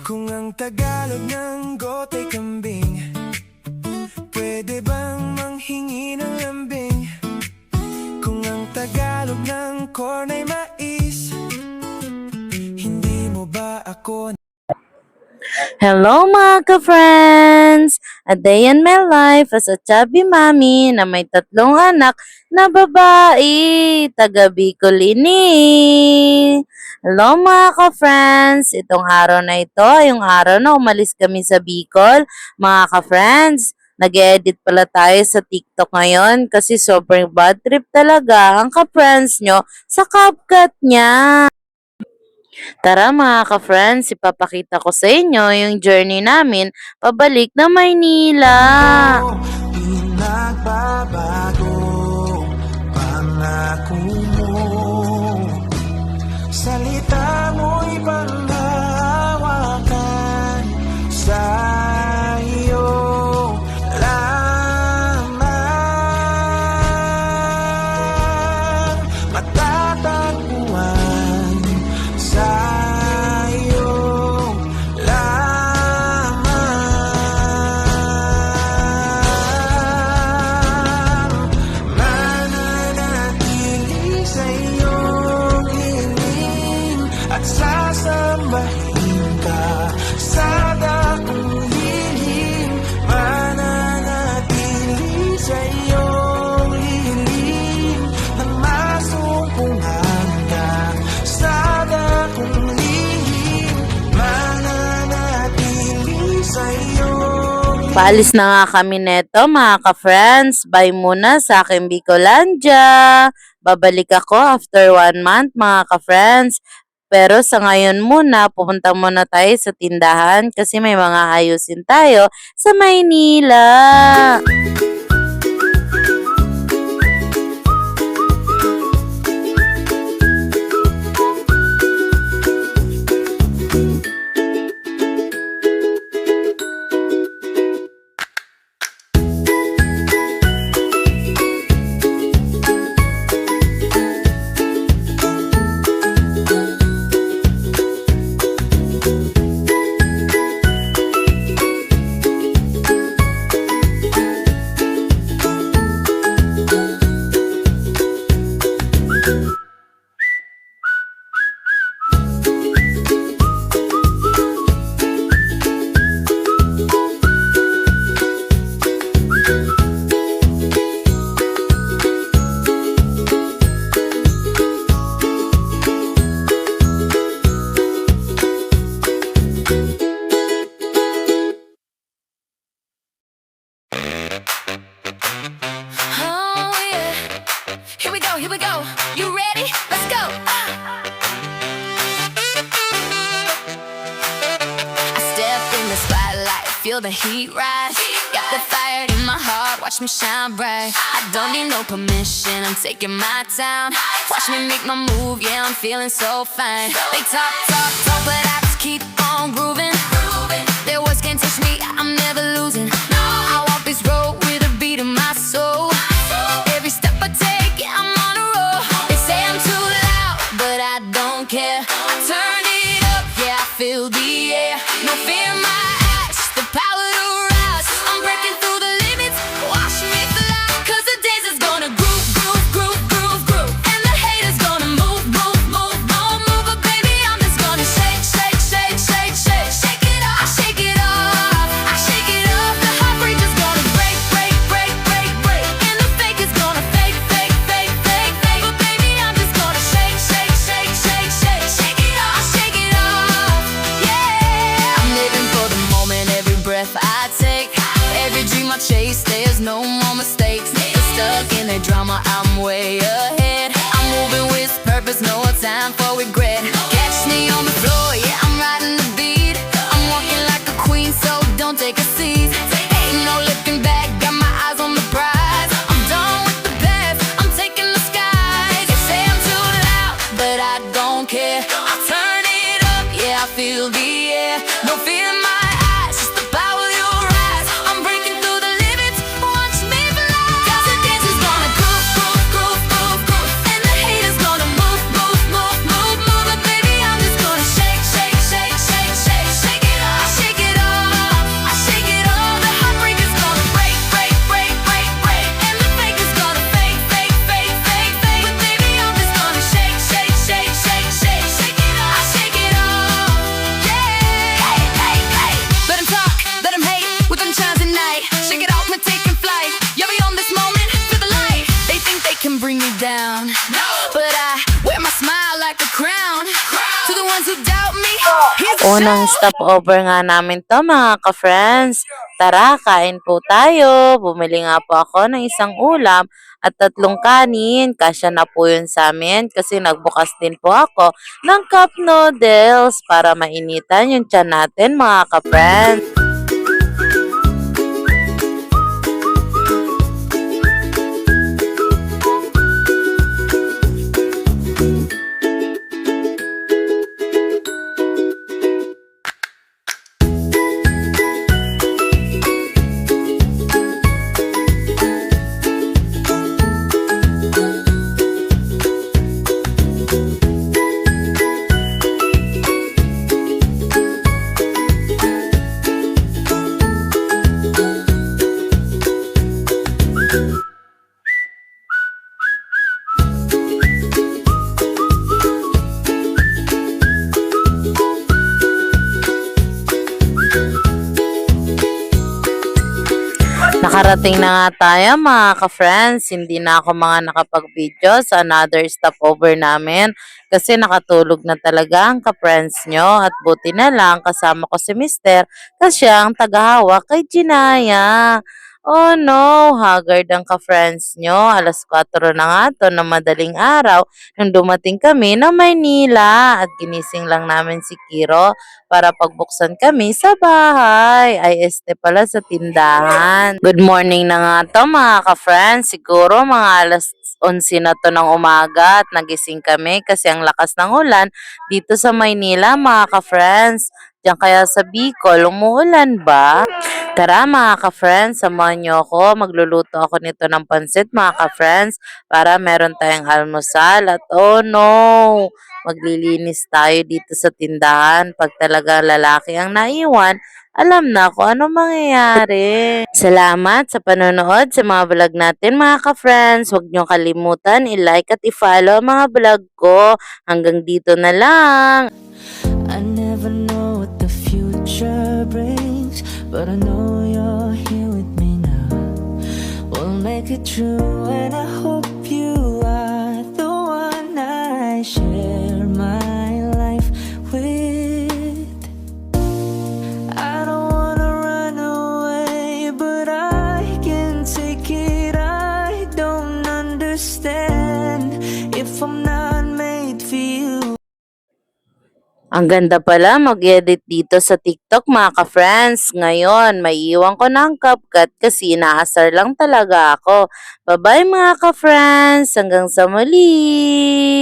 Kung ang Tagalog ng gote kambing, pwede bang manghingi ng lambing? Kung ang Tagalog ng corn ay mais, hindi mo ba ako? Hello mga ka-friends! A day in my life as a chubby mommy na may 3 anak na babae, taga Bicol ini. Hello mga ka-friends! Itong araw na ito, yung araw na umalis kami sa Bicol. Mga ka-friends, nag-edit pala tayo sa TikTok ngayon kasi sobrang bad trip talaga ang ka-friends nyo sa CapCut niya. Tara mga ka-friends, ipapakita ko sa inyo yung journey namin pabalik na Maynila. Pinagbabago pangako mo, salita mo'y panghawakan sa iyo lamang, matatagpuan sa iyo lamang, mananatili sa iyong hiling at sasambahin ka sa dakong lihim, mananatili sa iyong hiling nang masumpungan ka sa dakong lihim, mananatili sa iyong Paalis na nga kami neto mga ka-friends. Bye muna sa aking Bicolandia. Babalik ako after 1 month mga ka-friends. Pero sa ngayon muna, pupunta muna tayo sa tindahan kasi may mga ayusin tayo sa Maynila. Oh yeah, here we go, here we go. You ready? Let's go. I step in the spotlight, feel the heat rise. Got the fire in my heart, watch me shine bright. I don't need no permission, I'm taking my time. Watch me make my move, yeah, I'm feeling so fine. They talk, talk, talk, but I just keep on grooving. Their words can't touch me, I'm never losing. I walk this road with a beat in my soul. Every step I take, yeah, I'm on a roll. They say I'm too loud, but I don't care. I turn it up, yeah, I feel the air. No fear in my eyes, just the power to rise. I'm breaking through the limits, watch me fly. Cause the dance is gonna groove, groove, groove, groove, groove. And the haters gonna move, move, move, move, move. But baby, I'm just gonna shake, shake, shake, shake, shake. Shake it off, I shake it off, I shake it off. The heartbreak is gonna break, break, break, break, break. And the fake is gonna fake, fake, fake, fake, fake. But baby, I'm just gonna shake, shake, shake, shake, shake. Shake it off, I shake it off, yeah. I'm living for the moment, every breath I take. Every dream I chase, there's no more mistakes. Never stuck in a drama, I'm way ahead. I'm moving with purpose, no time for regret. Catch me on the floor, yeah, I'm riding the beat. I'm walking like a queen, so don't take a seat. Ain't no looking back, got my eyes on the prize. I'm done with the past, I'm taking the skies. They say I'm too loud, but I don't care. I turn it up, yeah, I feel the air. No fear in my eyes, just the power to rise. I'm breaking through the limits, watch me fly. Cause the dance is gonna groove, groove, groove, groove, groove. And the haters gonna move, move, move, move, move. But baby, I'm just gonna shake, shake, shake, shake, shake, shake it Unang stopover nga namin 'to mga ka-friends. Tara, kain po tayo. Bumili nga po ako ng isang ulam at 3 kanin. Kasya na po yun sa'min kasi nagbukas din po ako ng cup noodles para mainitan yung tiyan natin mga ka-friends. Nakarating na nga tayo mga ka-friends. Hindi na ako mga nakapag-video sa another stopover namin kasi nakatulog na talaga ang ka-friends nyo at buti na lang kasama ko si Mister kasi siya ang tagahawak kay Jinaya. Oh no, haggard ang ka-friends nyo. Alas 4 na nga to na madaling araw nung dumating kami na Maynila at ginising lang namin si Kiro para pagbuksan kami sa bahay. Ay, este pala sa tindahan. Good morning na nga to mga ka-friends. Siguro mga alas 11 na to ng umaga at nagising kami kasi ang lakas ng ulan dito sa Maynila mga ka-friends. Diyan kaya sa Bicol, umuulan ba? Tara mga ka-friends, samahan niyo ako. Magluluto ako nito ng pansit mga ka-friends para meron tayong almusal. At oh no, maglilinis tayo dito sa tindahan. Pag talaga lalaki ang naiwan, alam na kung ano mangyayari. Salamat sa panonood sa mga vlog natin mga ka-friends. Huwag niyo kalimutan i-like at i-follow ang mga vlog ko. Hanggang dito na lang. I never know what the future brings, but I know you're here with me now. We'll make it true, and I hope you are the one I share my life with. I don't wanna run away, but I can take it. I don't understand if I'm not made for you. Ang ganda pala mag-edit dito sa TikTok mga ka-friends. Ngayon, may iwan ko ng CapCut kasi inaasar lang talaga ako. Bye-bye mga ka-friends. Hanggang sa muli!